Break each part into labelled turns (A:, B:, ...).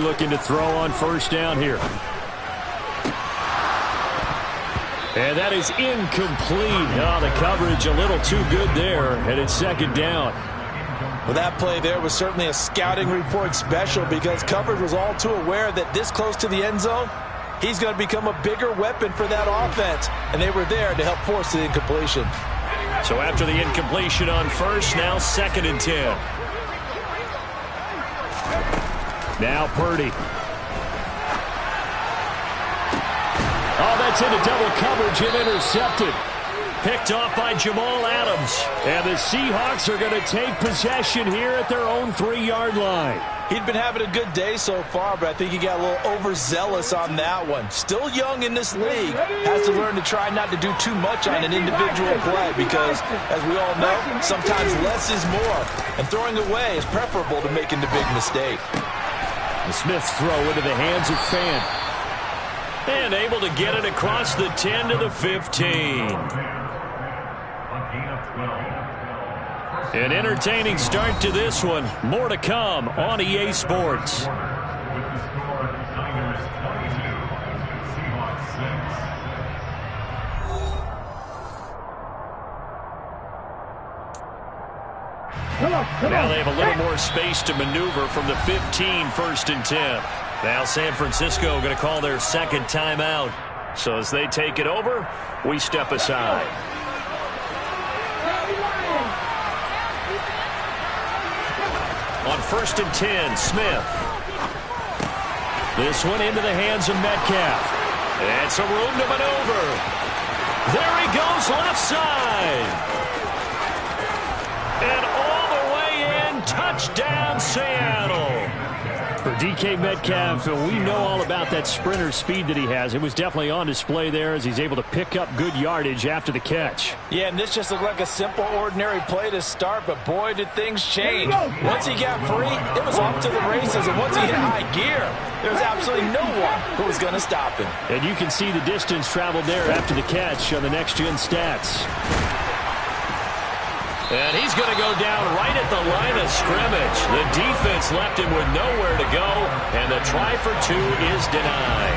A: looking to throw on first down here. And that is incomplete. Oh, the coverage a little too good there, and it's second down.
B: Well, that play there was certainly a scouting report special because coverage was all too aware that this close to the end zone, he's going to become a bigger weapon for that offense, and they were there to help force the incompletion.
A: So after the incompletion on first, now 2nd and 10. Now Purdy. Oh, that's into double coverage and intercepted. Picked off by Jamal Adams. And the Seahawks are going to take possession here at their own 3-yard line.
B: He'd been having a good day so far, but I think he got a little overzealous on that one. Still young in this league. Has to learn to try not to do too much on an individual play because, as we all know, sometimes less is more. And throwing away is preferable to making the big mistake.
A: The Smith's throw into the hands of Fan. And able to get it across the 10 to the 15. An entertaining start to this one. More to come on EA Sports. Now they have a little more space to maneuver from the 15, 1st and 10. Now San Francisco going to call their second timeout. So as they take it over, we step aside. On 1st and 10, Smith. This one into the hands of Metcalf. And some room to maneuver. There he goes, left side. And all the way in, touchdown Seattle. For DK Metcalf, we know all about that sprinter speed that he has. It was definitely on display there as he's able to pick up good yardage after the catch.
B: Yeah, and this just looked like a simple, ordinary play to start, but boy, did things change. Once he got free, it was off to the races, and once he hit high gear, there was absolutely no one who was going to stop him.
A: And you can see the distance traveled there after the catch on the next-gen stats. And he's going to go down right at the line of scrimmage. The defense left him with nowhere to go, and the try for 2 is denied.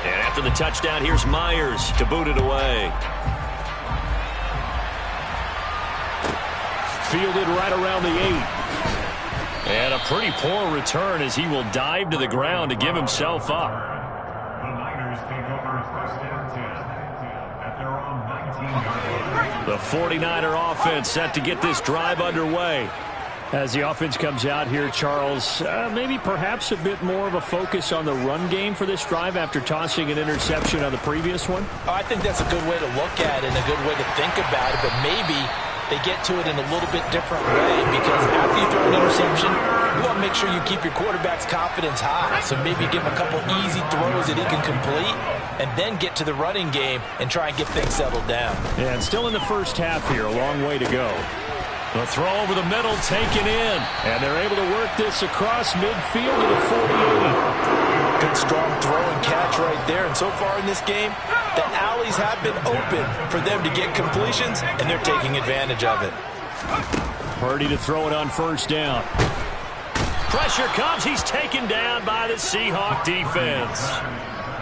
A: And after the touchdown, here's Myers to boot it away. Fielded right around the 8. And a pretty poor return as he will dive to the ground to give himself up.
C: The Niners take over 1st and 10 at their own 19-yard line.
A: The 49er offense set to get this drive underway. As the offense comes out here, Charles, maybe perhaps a bit more of a focus on the run game for this drive after tossing an interception on the previous one?
B: I think that's a good way to look at it and a good way to think about it, but maybe they get to it in a little bit different way because after you throw an interception, you want to make sure you keep your quarterback's confidence high. So maybe give him a couple easy throws that he can complete and then get to the running game and try and get things settled down.
A: Yeah, and still in the first half here, a long way to go. The throw over the middle taken in, and they're able to work this across midfield to the 48.
B: Good strong throw and catch right there, and so far in this game, the alleys have been open for them to get completions, and they're taking advantage of it.
A: Purdy to throw it on first down. Pressure comes. He's taken down by the Seahawk defense.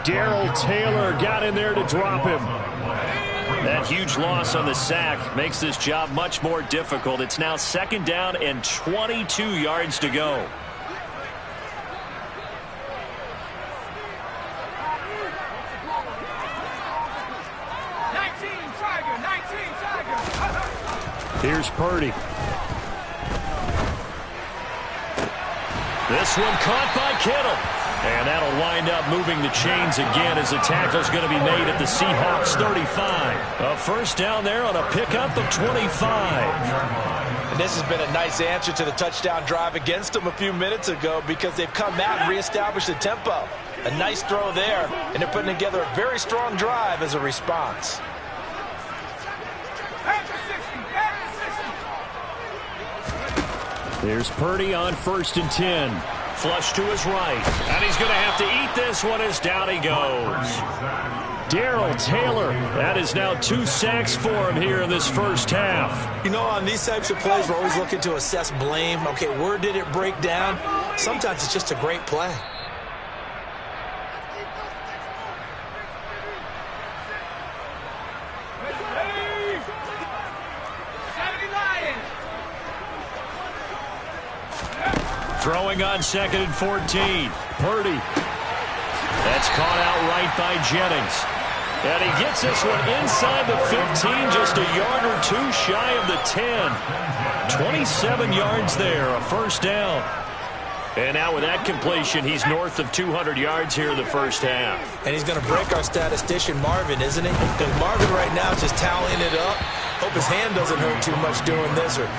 A: Darrell Taylor got in there to drop him. That huge loss on the sack makes this job much more difficult. It's now 2nd down and 22 yards to go. Here's Purdy. This one caught by Kittle. And that'll wind up moving the chains again as the tackle's going to be made at the Seahawks 35. A first down there on a pickup of 25.
B: And this has been a nice answer to the touchdown drive against them a few minutes ago because they've come out and reestablished the tempo. A nice throw there, and they're putting together a very strong drive as a response.
A: Here's Purdy on 1st and 10. Flush to his right. And he's going to have to eat this one as down he goes. Darrell Taylor. That is now 2 sacks for him here in this first half.
B: You know, on these types of plays, we're always looking to assess blame. Okay, where did it break down? Sometimes it's just a great play.
A: Throwing on 2nd and 14. Purdy. That's caught out right by Jennings. And he gets this one inside the 15, just a yard or two shy of the 10. 27 yards there, a first down. And now with that completion, he's north of 200 yards here in the first half.
B: And he's going to break our statistician, Marvin, isn't he? Because Marvin right now is just tallying it up. Hope his hand doesn't hurt too much doing this or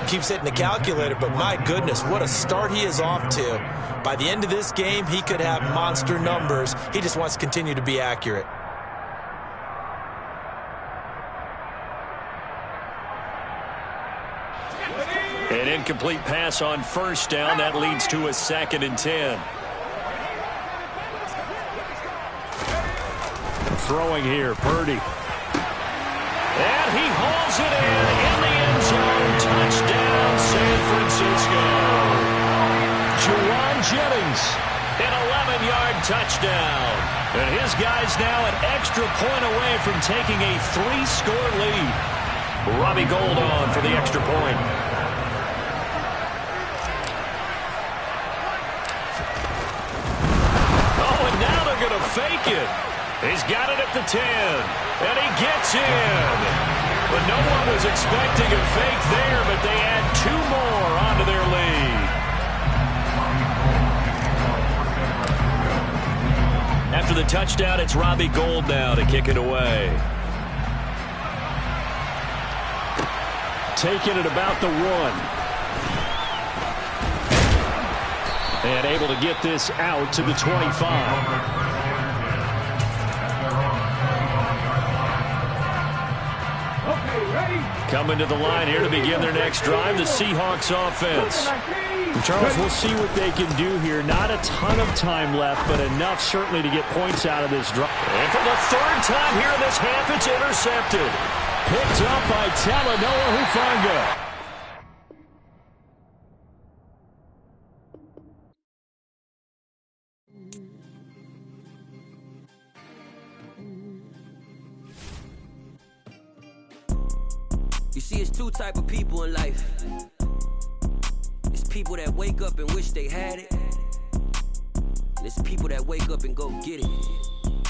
B: keeps hitting the calculator. But my goodness, what a start he is off to. By the end of this game, he could have monster numbers. He just wants to continue to be accurate.
A: An incomplete pass on first down. That leads to a 2nd and 10. Throwing here, Purdy. And he hauls it in the end zone. Touchdown, San Francisco. Juwan Jennings, an 11-yard touchdown. And his guy's now an extra point away from taking a 3-score lead. Robbie Gould on for the extra point. Going to fake it. He's got it at the 10, and he gets in. But no one was expecting a fake there, but they add 2 more onto their lead. After the touchdown, it's Robbie Gould now to kick it away. Taking it about the 1. And able to get this out to the 25. Coming to the line here to begin their next drive, the Seahawks offense. Charles, we'll see what they can do here. Not a ton of time left, but enough certainly to get points out of this drive. And for the 3rd time here in this half, it's intercepted. Picked up by Talanoa Hufanga.
D: You see, it's 2 type of people in life. It's people that wake up and wish they had it. And it's people that wake up and go get it.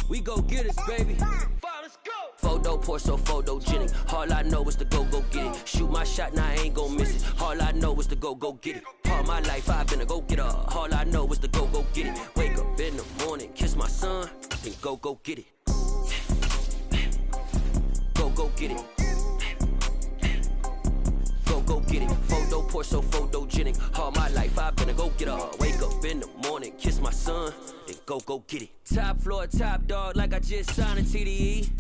D: We go get it, baby. Let's go. Photo pour so photogenic. All I know is to go get it. Shoot my shot, now I ain't gon' miss it. All I know is to go get it. All my life I've been a go-getter. All I know is to go get it. Wake up in the morning, kiss my son, then go get it. Go get it. Go get it. Photo pour so photogenic. All my life I've been a go-getter. Wake up in the morning, kiss my son, then go get it. Top floor, top dog, like I just signed a TDE.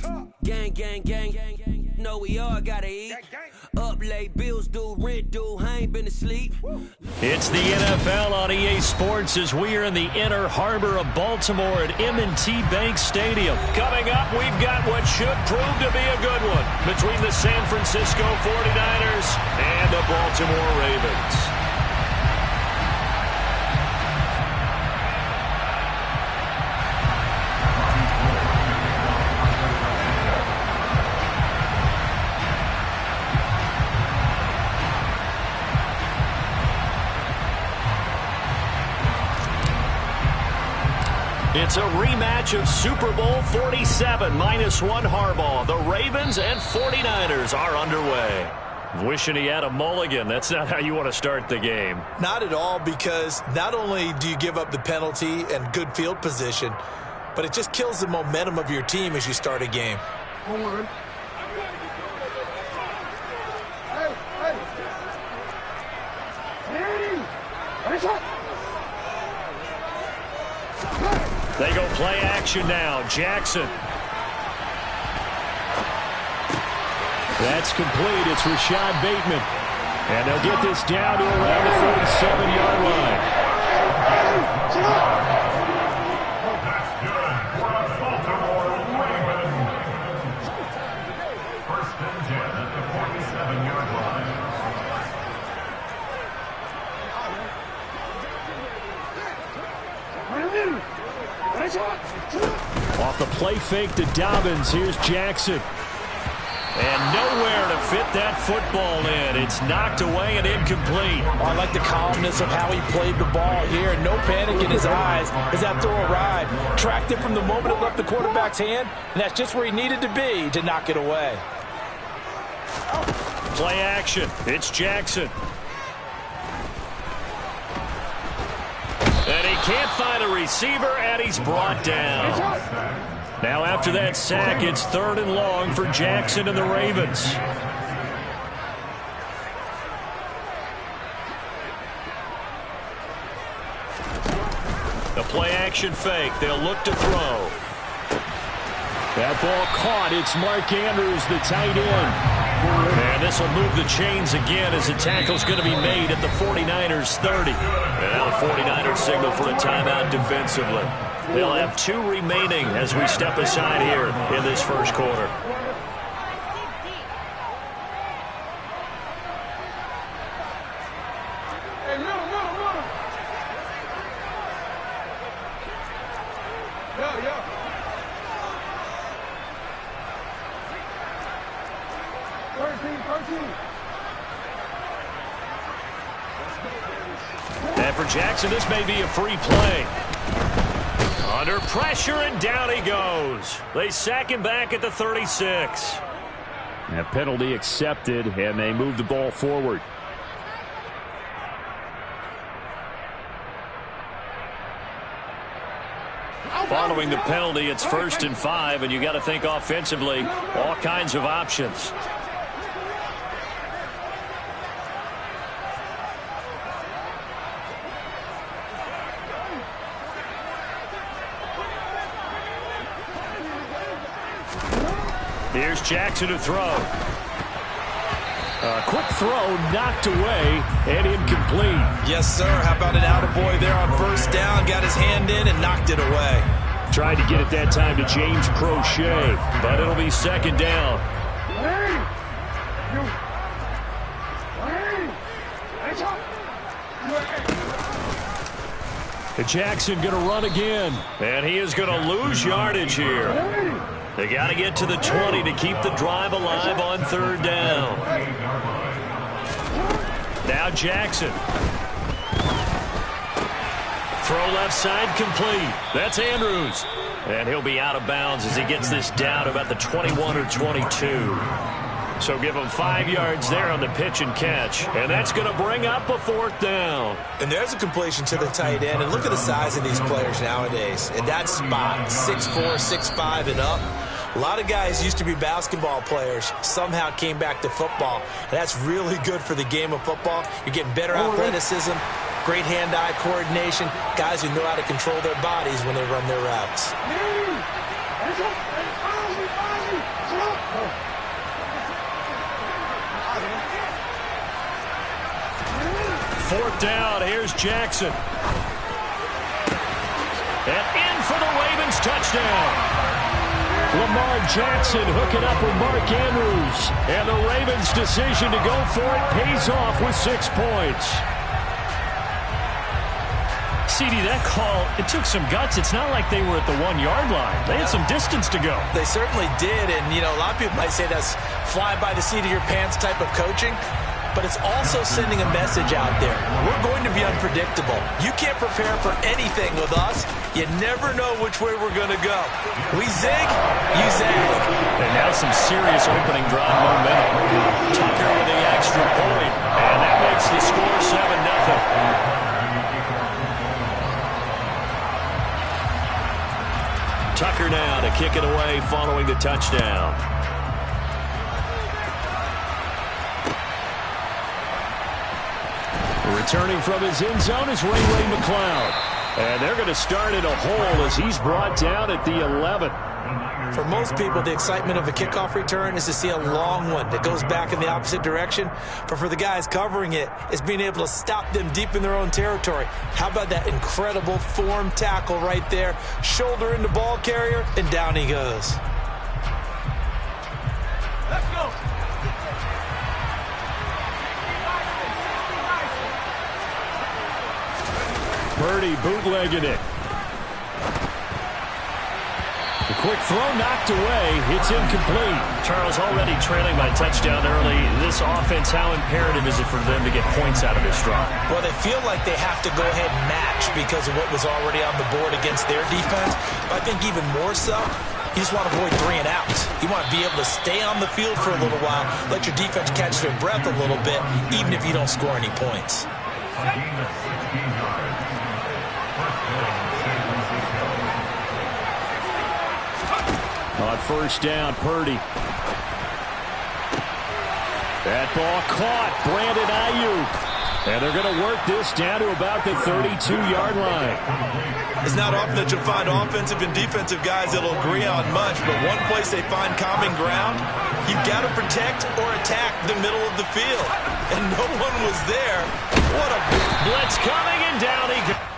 D: Gang, gang, gang, gang, gang. Know we all gotta eat. Up late, bills due, rent due, I ain't been asleep.
A: It's the NFL on EA Sports as we are in the inner harbor of Baltimore at M&T Bank Stadium. Coming up, we've got what should prove to be a good one between the San Francisco 49ers and the Baltimore Ravens. It's a rematch of Super Bowl 47, -1 Harbaugh. The Ravens and 49ers are underway. Wishing he had a mulligan. That's not how you want to start the game.
B: Not at all, because not only do you give up the penalty and good field position, but it just kills the momentum of your team as you start a game.
A: They go play action now. Jackson. That's complete. It's Rashad Bateman. And they'll get this down to around the 47-yard line.
C: That's good for a Baltimore Ravens First and 10 at the 47-yard line.
A: Off the play fake to Dobbins, here's Jackson. And nowhere to fit that football in. It's knocked away and incomplete.
B: I like the calmness of how he played the ball here. No panic in his eyes as that throw arrived. Tracked it from the moment it left the quarterback's hand, and that's just where he needed to be to knock it away.
A: Play action. It's Jackson. And he can't find a receiver, and he's brought down. Now after that sack, it's 3rd and long for Jackson and the Ravens. The play action fake. They'll look to throw. That ball caught. It's Mark Andrews, the tight end. And this will move the chains again as the tackle's going to be made at the 49ers 30. And now the 49ers signal for a timeout defensively. They'll have 2 remaining as we step aside here in this first quarter. And for Jackson, this may be a free play. Under pressure, and down he goes. They sack him back at the 36. A penalty accepted, and they move the ball forward. Following the penalty, it's 1st and 5, and you got to think offensively, all kinds of options. Here's Jackson to throw. A quick throw knocked away and incomplete.
B: Yes, sir. How about an attaboy there on 1st down? Got his hand in and knocked it away.
A: Tried to get it that time to James Crochet, but it'll be 2nd down. Jackson going to run again, and he is going to lose yardage here. They got to get to the 20 to keep the drive alive on 3rd down. Now Jackson. Throw left side complete. That's Andrews. And he'll be out of bounds as he gets this down about the 21 or 22. So give him 5 yards there on the pitch and catch. And that's going to bring up a 4th down.
B: And there's a completion to the tight end. And look at the size of these players nowadays. In that spot, 6'4", 6'5", and up. A lot of guys used to be basketball players, somehow came back to football. And that's really good for the game of football. You're getting better athleticism, great hand-eye coordination, guys who know how to control their bodies when they run their routes.
A: 4th down, here's Jackson. And in for the Ravens touchdown. Lamar Jackson hooking up with Mark Andrews. And the Ravens' decision to go for it pays off with 6 points. CD, that call, it took some guts. It's not like they were at the 1-yard line. They had some distance to go.
B: They certainly did. And, you know, a lot of people might say that's fly by the seat of your pants type of coaching. But it's also sending a message out there. We're going to be unpredictable. You can't prepare for anything with us. You never know which way we're going to go. We zig, you zag.
A: And now some serious opening drive momentum. Tucker with the extra point. And that makes the score 7-0. Tucker now to kick it away following the touchdown. Returning from his end zone is Ray McCloud. And they're going to start in a hole as he's brought down at the 11.
B: For most people, the excitement of a kickoff return is to see a long one that goes back in the opposite direction. But for the guys covering it, it's being able to stop them deep in their own territory. How about that incredible form tackle right there? Shoulder into ball carrier, and down he goes.
E: Let's go.
A: Purdy bootlegging it. The quick throw knocked away. It's incomplete. Charles, already trailing by touchdown early. This offense, how imperative is it for them to get points out of this drive?
B: Well, they feel like they have to go ahead and match because of what was already on the board against their defense. But I think even more so, you just want to avoid 3 and outs. You want to be able to stay on the field for a little while, let your defense catch their breath a little bit, even if you don't score any points.
C: A gain of 16 yards. First down, San Francisco.
A: On first down, Purdy. That ball caught. Brandon Ayuk. And they're going to work this down to about the 32-yard line.
E: It's not often that you'll find offensive and defensive guys that'll agree on much, but one place they find common ground, you've got to protect or attack the middle of the field. And no one was there. What a
A: blitz coming, and down he goes.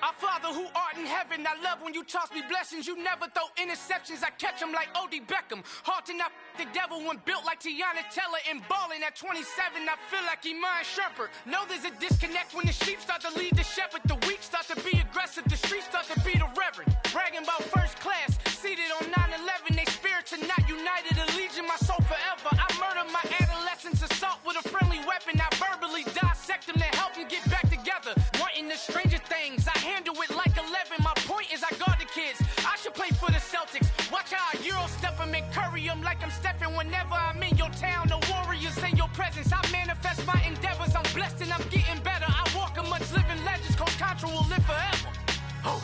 F: Our Father who art in heaven, I love when you toss me blessings. You never throw interceptions, I catch them like O.D. Beckham. Hard to knock the devil when built like Tiana Teller. And balling at 27, I feel like Iman Shumpert. Know there's a disconnect when the sheep start to lead the shepherd. The weak start to be aggressive, the streets start to be the reverend. Bragging about first class, seated on 9/11. They spirits are not united, a legion, my soul forever. I murder my adolescence, assault with a friendly weapon. I verbally dissect them to help them get back together. Wanting the stranger things, I handle it like 11. My point is I guard the kids. I should play for the Celtics. Watch how I Euro step them and curry them like I'm Stephen. Whenever I'm in your town, the Warriors in your presence. I manifest my endeavors. I'm blessed and I'm getting better. I walk amongst living legends. Coach Contra will live forever. Oh.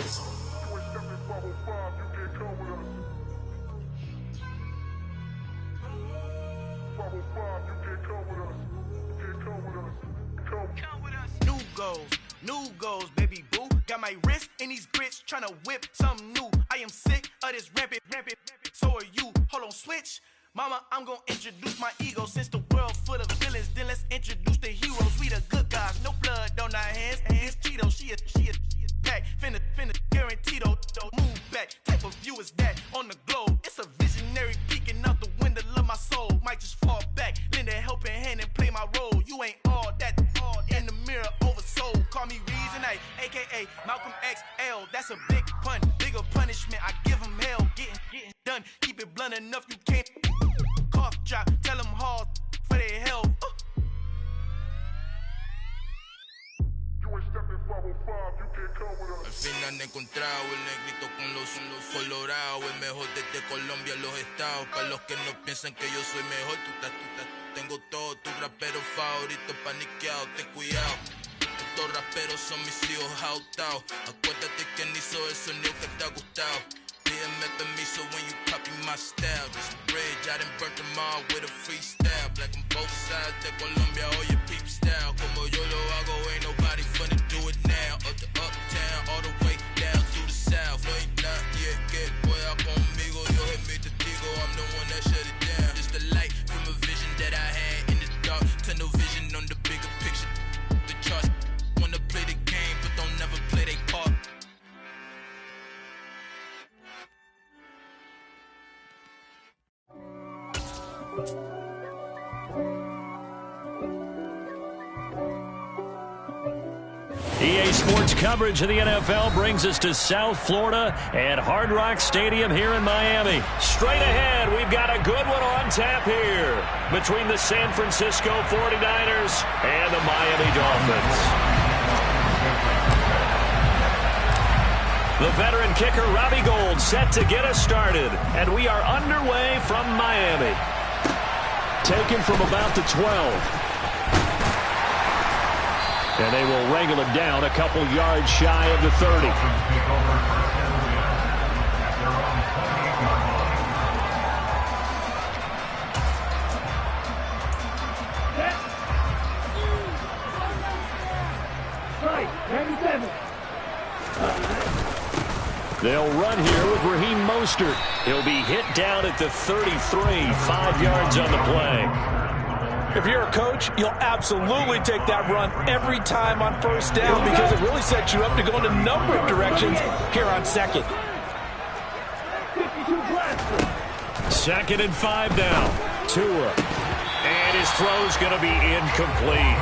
F: New goals, baby boo. Got my wrist in these grits, tryna whip something new. I am sick of this rampant. So are you. Hold on, switch. Mama, I'm gonna introduce my ego. Since the world full of villains, then let's introduce the heroes. We the good guys, no blood on our hands. Hands Cheeto, she a pack. Finna, guaranteed though. Move back, type of view is that on the globe. It's a visionary peeking out the window of my soul. Might just fall back, lend a helping hand and play my role. You ain't all that in the mirror oversold. Call me Reason A, aka Malcolm XL. That's a big pun, bigger punishment. I give him hell, getting done. Keep it blunt enough, you can't cough drop. Tell them hard for their health.
G: Al fin han encontrado el negrito con los colorados, el mejor desde Colombia a los estados. Para los que no piensan que yo soy mejor, tengo todo, tu rapero favorito paniqueado, ten cuidado. Estos raperos son mis hijos adoptados. Acuérdate quién hizo el sonido que te ha gustado. Pídeme permiso when you copy my style. This bridge, I done burnt them all with a freestyle. Black on both sides de Colombia, oye peep style. Como yo lo hago, ain't nobody finna do it now. Up to uptown, all the way down to the south. No hay nadie que pueda conmigo. Yo es mi testigo, I'm the one that shut it down. Just the light from a vision that I had in the dark. Tunnel vision on the bigger picture. The charts wanna play the game, but don't never play their part.
A: EA Sports coverage of the NFL brings us to South Florida at Hard Rock Stadium here in Miami. Straight ahead, we've got a good one on tap here between the San Francisco 49ers and the Miami Dolphins. The veteran kicker Robbie Gould set to get us started, and we are underway from Miami. Taken from about the 12. And they will wrangle it down a couple yards shy of the 30. They'll run here with Raheem Mostert. He'll be hit down at the 33, 5 yards on the play.
B: If you're a coach, you'll absolutely take that run every time on first down because it really sets you up to go in a number of directions here on second.
A: 2nd and 5 now. Tua. And his throw's going to be incomplete.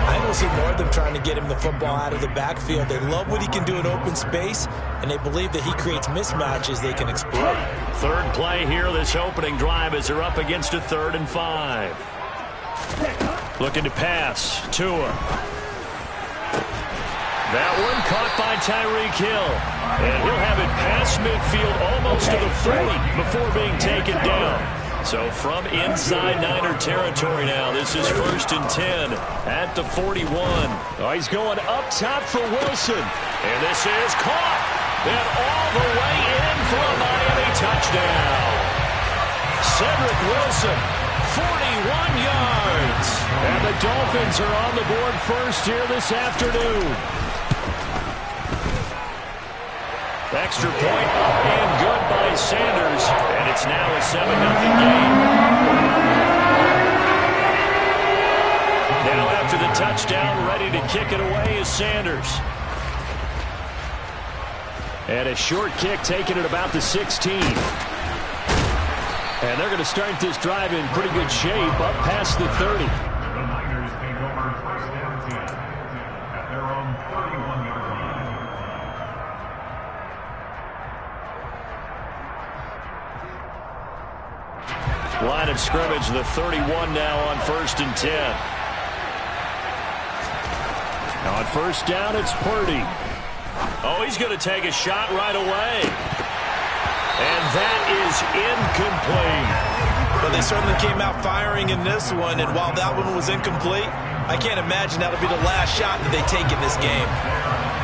B: I don't see more of them trying to get him the football out of the backfield. They love what he can do in open space, and they believe that he creates mismatches they can exploit.
A: 3rd play here, this opening drive, as they're up against a 3rd and 5. Looking to pass. Tua. That one caught by Tyreek Hill. And he'll have it past midfield almost to the 40 before being taken down. So from inside Niner territory now, this is 1st and 10 at the 41. Oh, he's going up top for Wilson. And this is caught. And all the way in for a Miami touchdown. Cedric Wilson, 41 yards. And the Dolphins are on the board first here this afternoon. Extra point up and good by Sanders. And it's now a 7-0 game. Now after the touchdown, ready to kick it away is Sanders. And a short kick taken at about the 16. And they're going to start this drive in pretty good shape up past the 30.
C: The Niners take over 1st and 10 at their own 31-yard line.
A: Line of scrimmage, the 31 now on 1st and 10. Now on 1st down, it's Purdy. Oh, he's going to take a shot right away. And that is incomplete.
E: Well, they certainly came out firing in this one, and while that one was incomplete, I can't imagine that'll be the last shot that they take in this game.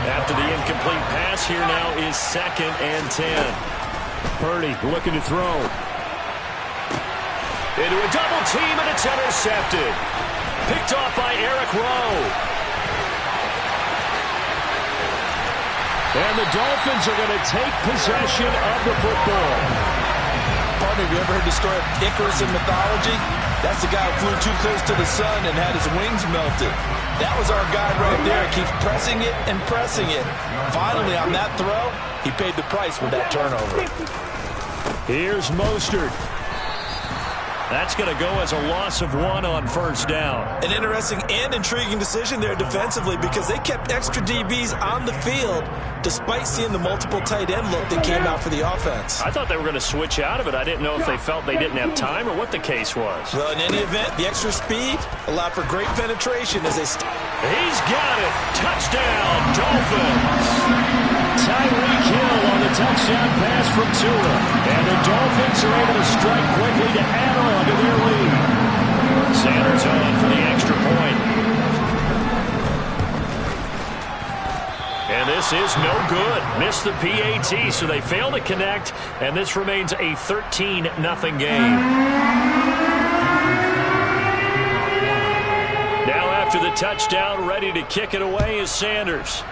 A: After the incomplete pass, here now is 2nd and 10. Purdy looking to throw. Into a double team, and it's intercepted. Picked off by Eric Rowe. And the Dolphins are going to take possession of the football.
E: Partner, have you ever heard the story of Icarus in mythology? That's the guy who flew too close to the sun and had his wings melted. That was our guy right there. Keeps pressing it and pressing it. Finally, on that throw, he paid the price with that turnover.
A: Here's Mostert. That's going to go as a loss of 1 on 1st down.
E: An interesting and intriguing decision there defensively because they kept extra DBs on the field despite seeing the multiple tight end look that came out for the offense.
A: I thought they were going to switch out of it. I didn't know if they felt they didn't have time or what the case was.
E: Well, in any event, the extra speed allowed for great penetration as they...
A: He's got it. Touchdown, Dolphins. Tyreek Hill on the touchdown pass from Tua. And the Dolphins are able to strike quickly to add on to their lead. Sanders on for the extra point. And this is no good. Missed the PAT, so they fail to connect, and this remains a 13-0 game. Now after the touchdown, ready to kick it away is Sanders.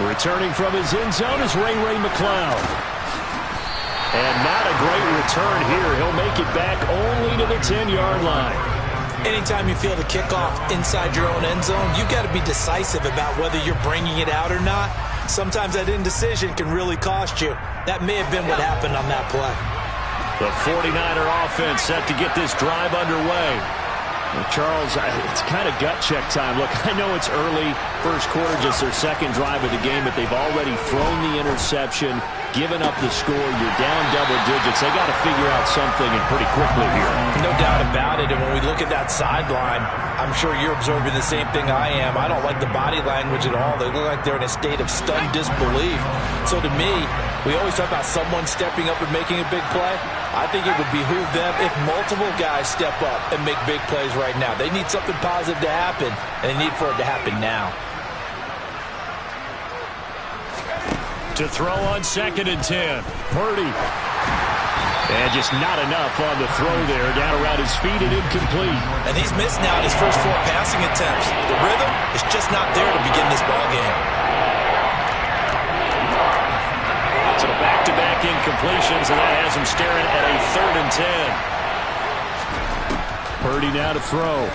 A: Returning from his end zone is Ray McCloud. And not a great return here. He'll make it back only to the 10-yard line.
B: Anytime you feel the kickoff inside your own end zone, you've got to be decisive about whether you're bringing it out or not. Sometimes that indecision can really cost you. That may have been what happened on that play.
A: The 49er offense set to get this drive underway. Well, Charles, it's kind of gut check time. Look, I know it's early, first quarter, just their 2nd drive of the game, but they've already thrown the interception, given up the score. You're down double digits. They got to figure out something, and pretty quickly here.
B: No doubt about it. And when we look at that sideline, I'm sure you're observing the same thing I am. I don't like the body language at all. They look like they're in a state of stunned disbelief. So to me, we always talk about someone stepping up and making a big play. I think it would behoove them if multiple guys step up and make big plays right now. They need something positive to happen, and they need for it to happen now.
A: To throw on 2nd and 10. Purdy. And just not enough on the throw there. Down around his feet and incomplete.
E: And he's missed now his first 4 passing attempts. The rhythm is just not there to begin this ball game.
A: So the Back-to-back incompletions, and that has him staring at a 3rd and 10. Purdy now to throw.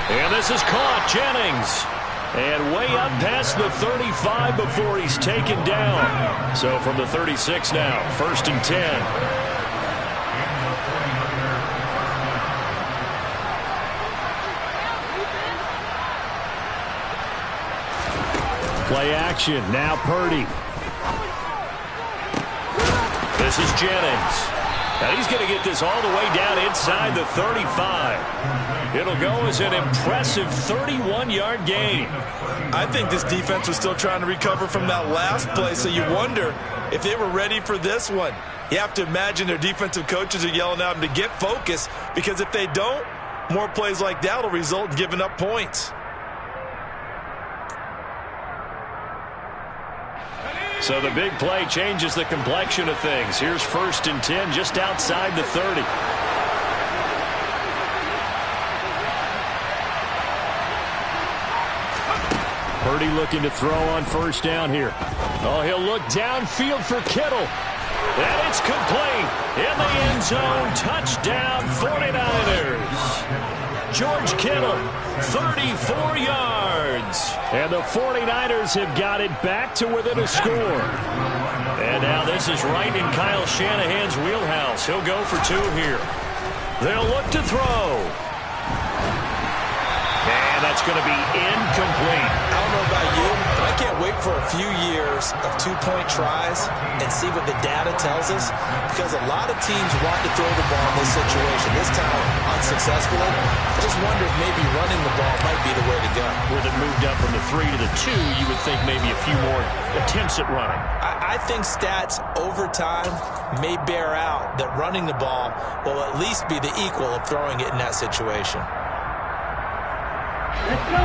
A: And this is caught. Jennings. And way up past the 35 before he's taken down. So from the 36 now, 1st and 10. Play action. Now Purdy. This is Jennings. Now he's going to get this all the way down inside the 35. It'll go as an impressive 31-yard gain.
E: I think this defense was still trying to recover from that last play, so you wonder if they were ready for this one. You have to imagine their defensive coaches are yelling at them to get focused, because if they don't, more plays like that will result in giving up points.
A: So the big play changes the complexion of things. Here's 1st and 10 just outside the 30. Purdy looking to throw on 1st down here. Oh, he'll look downfield for Kittle. And it's complete. In the end zone. Touchdown 49ers. George Kittle, 34 yards. And the 49ers have got it back to within a score. And now this is right in Kyle Shanahan's wheelhouse. He'll go for 2 here. They'll look to throw. And that's going to be incomplete.
B: I don't know about you, but I can't wait for a few years of 2-point tries and see what the data tells us, because a lot of teams want to throw the ball in this situation. This time, unsuccessfully. I just wonder if maybe running the ball might be the way to go.
A: Where they moved up from the 3 to the 2, you would think maybe a few more attempts at running.
B: I think stats over time may bear out that running the ball will at least be the equal of throwing it in that situation.
H: Let's go.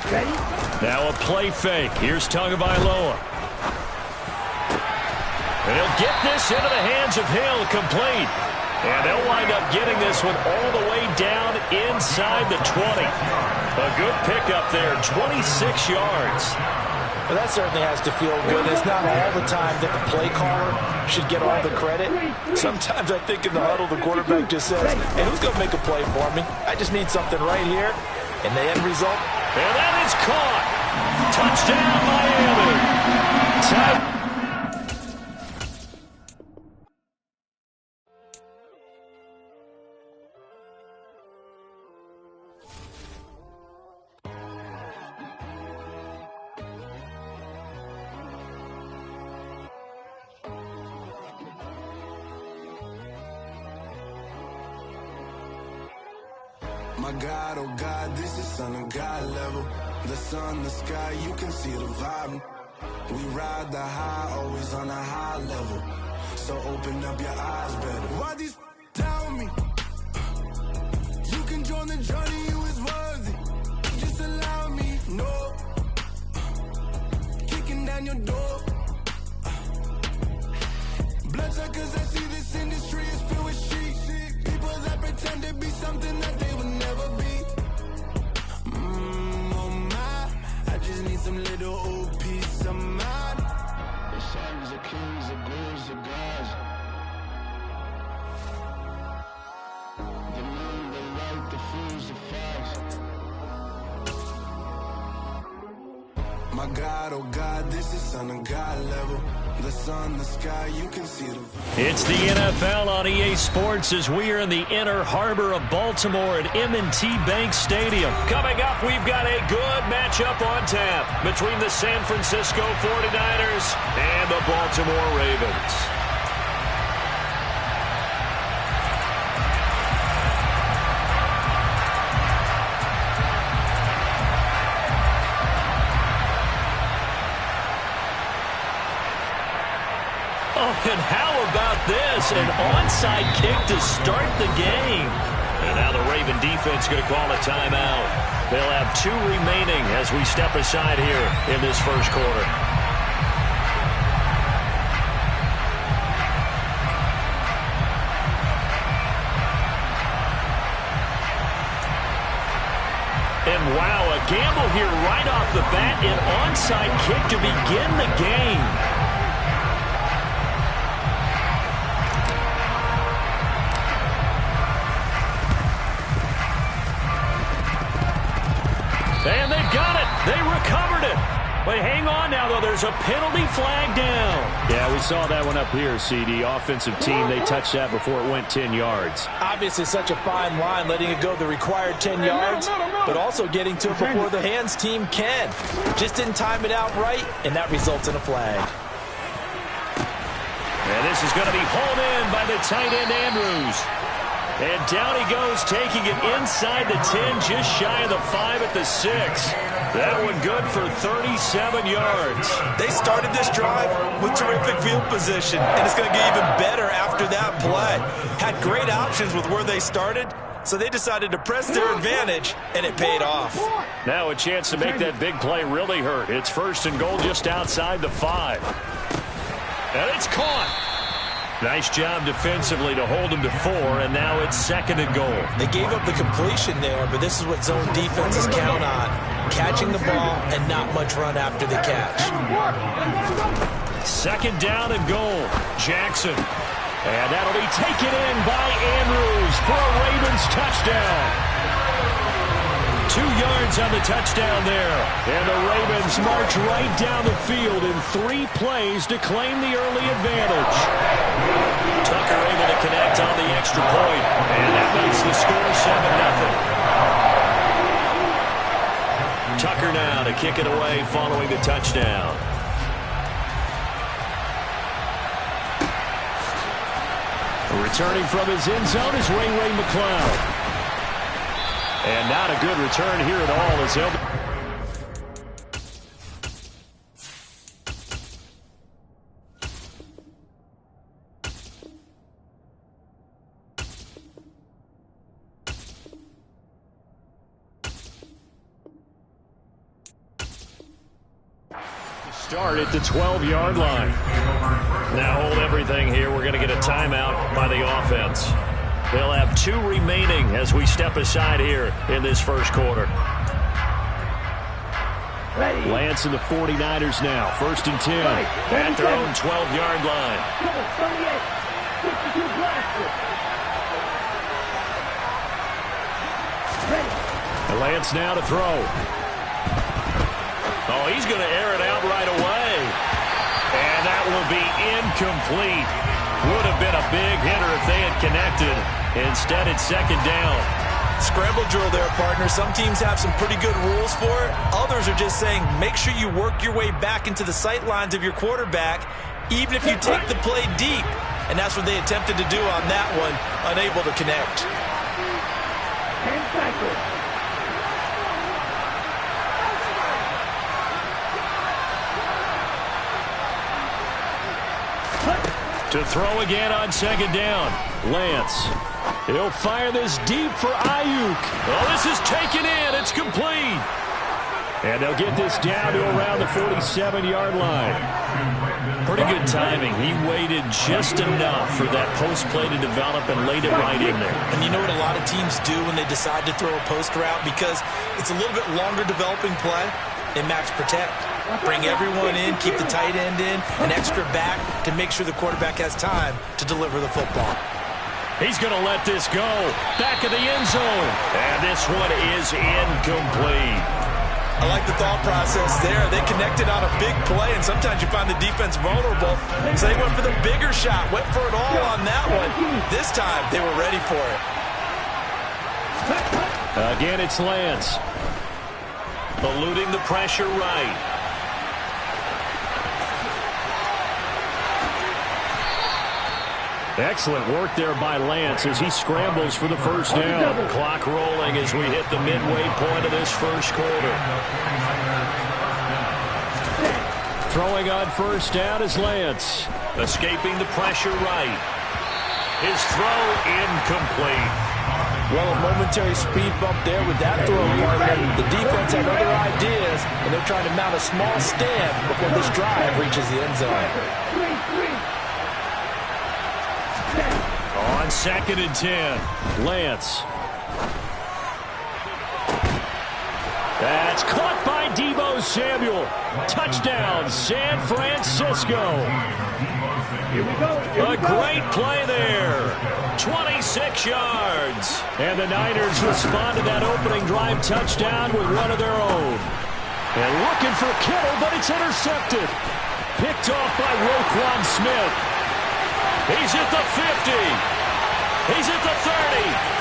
H: Ready?
A: Now a play fake. Here's Tagovailoa. And he'll get this into the hands of Hill, complete. And they'll wind up getting this one all the way down inside the 20. A good pickup there, 26 yards.
B: Well, that certainly has to feel good. It's not all the time that the play caller should get all the credit. Sometimes I think in the huddle the quarterback just says, hey, who's going to make a play for me? I just need something right here. And the end result?
A: And that is caught. Touchdown, Miami.
I: My God, oh God, this is Son of God level. The sun, the sky, you can see the vibe. We ride the high, always on a high level. So open up your eyes better. Why these tell me? You can join the journey, you is worthy. Just allow me, no. Kicking down your door. Bloodsuckers, I see this industry is filled with sheep. People that pretend to be something that they would never be. Oh my, I just need some little old peace of mind. The sons of kings, the bulls of gods. The moon, the light, the fools, the facts. My God, oh God, this is Son of God level. The sun, the sky, you can see the...
A: It's the NFL on EA Sports as we are in the inner harbor of Baltimore at M&T Bank Stadium. Coming up, we've got a good matchup on tap between the San Francisco 49ers and the Baltimore Ravens. And how about this? An onside kick to start the game. And now the Raven defense going to call a timeout. They'll have 2 remaining as we step aside here in this first quarter. And And wow, a gamble here right off the bat. An onside kick to begin the game. And they've got it. They recovered it. But hang on now, though. There's a penalty flag down. Yeah, we saw that one up here, CD. Offensive team, they touched that before it went 10 yards.
B: Obviously such a fine line, letting it go the required 10 yards, but also getting to it before the hands team can. Just didn't time it out right, and that results in a flag.
A: And this is going to be hauled in by the tight end, Andrews. And down he goes, taking it inside the 10, just shy of the 5 at the 6. That one good for 37 yards.
E: They started this drive with terrific field position, and it's going to get even better after that play. Had great options with where they started, so they decided to press their advantage, and it paid off.
A: Now a chance to make that big play really hurt. It's 1st and goal just outside the 5. And it's caught. Nice job defensively to hold him to 4, and now it's 2nd and goal.
B: They gave up the completion there, but this is what zone defenses count on. Catching the ball and not much run after the catch.
A: 2nd down and goal. Jackson. And that'll be taken in by Andrews for a Ravens touchdown. 2 yards on the touchdown there. And the Ravens march right down the field in 3 plays to claim the early advantage. Tucker able to connect on the extra point. And that makes the score 7-0. Tucker now to kick it away following the touchdown. Returning from his end zone is Ray McCloud. And not a good return here at all as he'll... Start at the 12-yard line. Now hold everything here. We're going to get a timeout by the offense. They'll have 2 remaining as we step aside here in this first quarter. Lance and the 49ers now. 1st and 10 at their own 12-yard line. Lance now to throw. Oh, he's going to air it out right away. And that will be incomplete. Would have been a big hitter if they had connected. Instead, it's 2nd down.
E: Scramble drill there, partner. Some teams have some pretty good rules for it. Others are just saying, make sure you work your way back into the sight lines of your quarterback, even if you take the play deep. And that's what they attempted to do on that one, unable to connect.
A: To throw again on 2nd down. Lance. He'll fire this deep for Ayuk. Oh, this is taken in. It's complete. And they'll get this down to around the 47-yard line. Pretty good timing. He waited just enough for that post play to develop and laid it right in there.
B: And you know what a lot of teams do when they decide to throw a post route? Because it's a little bit longer developing play. They max protect. Bring everyone in, keep the tight end in, an extra back to make sure the quarterback has time to deliver the football.
A: He's going to let this go. Back of the end zone. And this one is incomplete.
E: I like the thought process there. They connected on a big play, and sometimes you find the defense vulnerable. So they went for the bigger shot, went for it all on that one. This time, they were ready for it.
A: Again, it's Lance. Eluding the pressure right. Excellent work there by Lance as he scrambles for the 1st down. Clock rolling as we hit the midway point of this first quarter. Throwing on 1st down is Lance. Escaping the pressure right. His throw incomplete.
B: Well, a momentary speed bump there with that throw, partner. The defense had other ideas, and they're trying to mount a small stand before this drive reaches the end zone.
A: On 2nd and 10, Lance. That's caught by Deebo Samuel. Touchdown, San Francisco. A great play there. 26 yards. And the Niners respond to that opening drive touchdown with one of their own. And looking for Kittle, but it's intercepted. Picked off by Roquan Smith. He's at the 50. He's at the 30.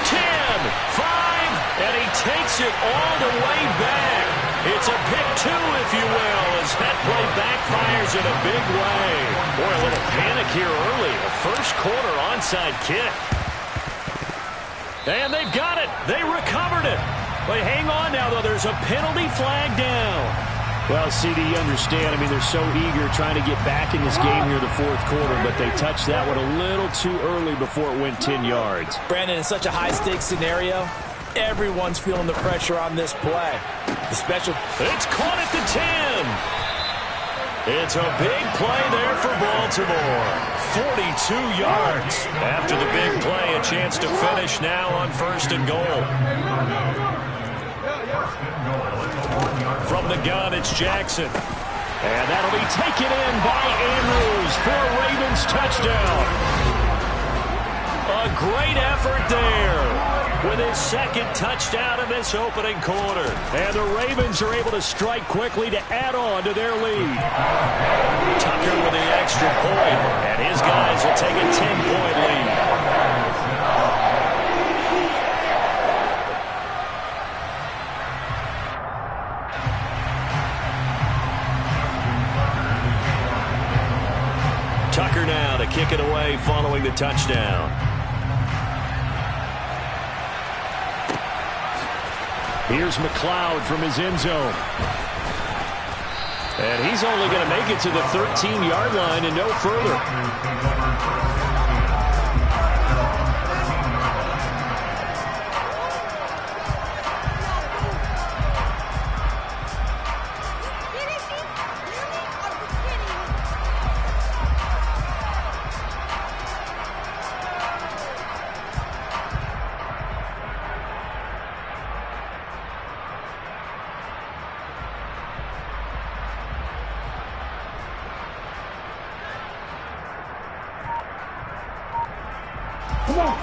A: 10, 5, and he takes it all the way back. It's a pick two, if you will, as that play backfires in a big way. Boy, a little panic here early. A first quarter onside kick. And they've got it. They recovered it. But hang on now, though. There's a penalty flag down. Well, CD, you understand. I mean, they're so eager trying to get back in this game here in the fourth quarter, but they touched that one a little too early before it went 10 yards.
B: Brandon, in such a high-stakes scenario, everyone's feeling the pressure on this play. The special...
A: It's caught at the 10. It's a big play there for Baltimore. 42 yards. After the big play, a chance to finish now on 1st and goal. From the gun, it's Jackson. And that'll be taken in by Andrews for a Ravens touchdown. A great effort there with his second touchdown in this opening quarter. And the Ravens are able to strike quickly to add on to their lead. Tucker with the extra point, and his guys will take a 10-point lead. Tucker now to kick it away following the touchdown. Here's McLeod from his end zone. And he's only going to make it to the 13-yard line and no further.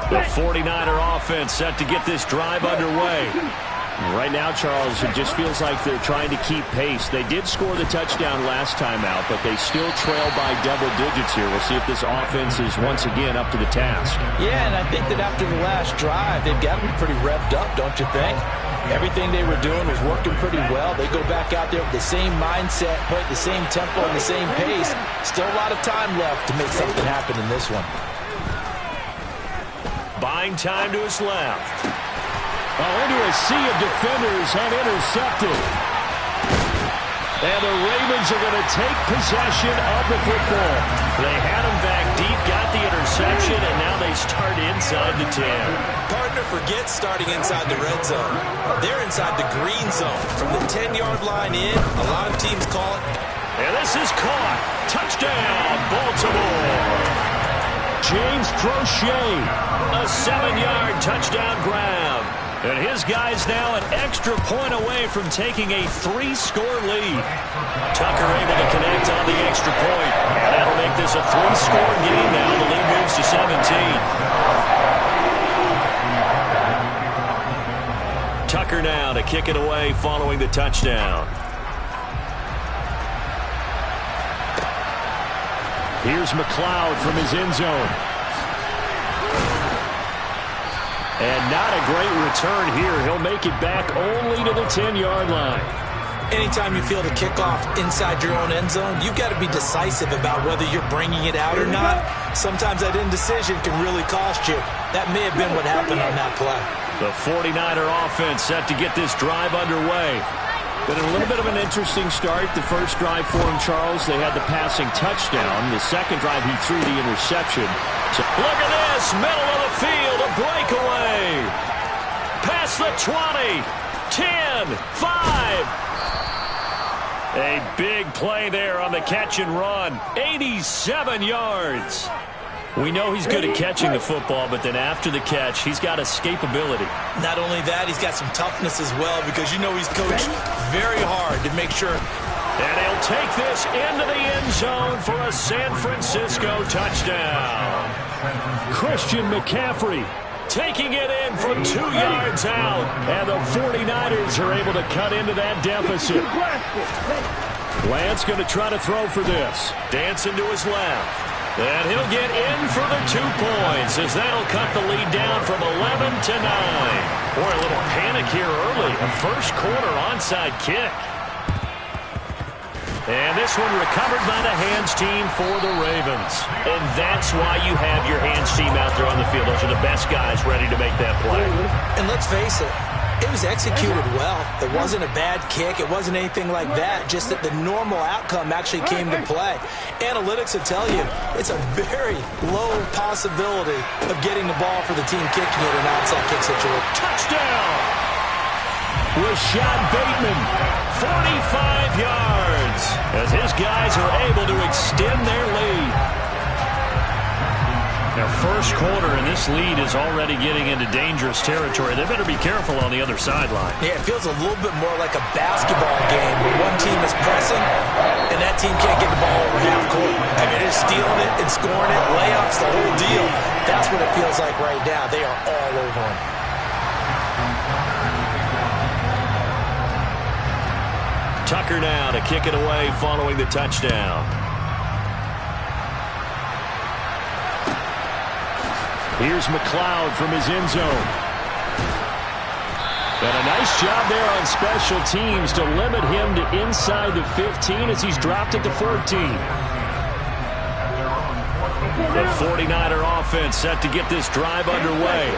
A: The 49er offense set to get this drive underway. Right now, Charles, it just feels like they're trying to keep pace. They did score the touchdown last time out, but they still trail by double digits here. We'll see if this offense is once again up to the task.
B: Yeah, and I think that after the last drive, they've got to be pretty revved up, don't you think? Everything they were doing was working pretty well. They go back out there with the same mindset, play at the same tempo and the same pace. Still a lot of time left to make something happen in this one.
A: Buying time to his left. Into a sea of defenders and intercepted. And the Ravens are going to take possession of the football. They had him back deep, got the interception, and now they start inside the 10.
E: Partner forgets starting inside the red zone. They're inside the green zone. From the 10-yard line in, a lot of teams call it.
A: And this is caught. Touchdown, Baltimore. James Prochet, a 7-yard touchdown grab. And his guys now an extra point away from taking a 3-score lead. Tucker able to connect on the extra point. And that'll make this a 3-score game now. The lead moves to 17. Tucker now to kick it away following the touchdown. Here's McLeod from his end zone. And not a great return here. He'll make it back only to the 10-yard line.
B: Anytime you field a kickoff inside your own end zone, you've got to be decisive about whether you're bringing it out or not. Sometimes that indecision can really cost you. That may have been what happened on that play.
A: The 49er offense set to get this drive underway. Been a little bit of an interesting start. The first drive for him, Charles, they had the passing touchdown. The second drive, he threw the interception. So look at this, middle of the field, a breakaway. Past the 20, 10, 5. A big play there on the catch and run. 87 yards. We know he's good at catching the football, but then after the catch, he's got escapability.
B: Not only that, he's got some toughness as well, because you know he's coached very hard to make sure.
A: And he'll take this into the end zone for a San Francisco touchdown. Christian McCaffrey taking it in from 2 yards out, and the 49ers are able to cut into that deficit. Lance going to try to throw for this. Dancing to his left. And he'll get in for the 2 points, as that'll cut the lead down from 11 to 9. Boy, a little panic here early. A first quarter onside kick. And this one recovered by the hands team for the Ravens. And that's why you have your hands team out there on the field. Those are the best guys ready to make that play.
B: And let's face it, it was executed well. It wasn't a bad kick. It wasn't anything like that. Just that the normal outcome actually came to play. Analytics will tell you it's a very low possibility of getting the ball for the team kicking it in an onside kick situation.
A: Touchdown! Rashad Bateman, 45 yards, as his guys are able to extend their lead. Now, first quarter, and this lead is already getting into dangerous territory. They better be careful on the other sideline.
B: Yeah, it feels a little bit more like a basketball game where one team is pressing and that team can't get the ball over half court. I mean, they're stealing it and scoring it, layups, the whole deal. That's what it feels like right now. They are all over them.
A: Tucker now to kick it away following the touchdown. Here's McLeod from his end zone. And a nice job there on special teams to limit him to inside the 15 as he's dropped at the 14. The 49er offense set to get this drive underway.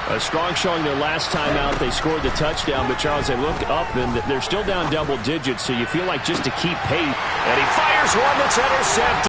A: A strong showing their last time out. They scored the touchdown, but Charles, they look up and they're still down double digits, so you feel like just to keep pace. And he fires one that's intercepted.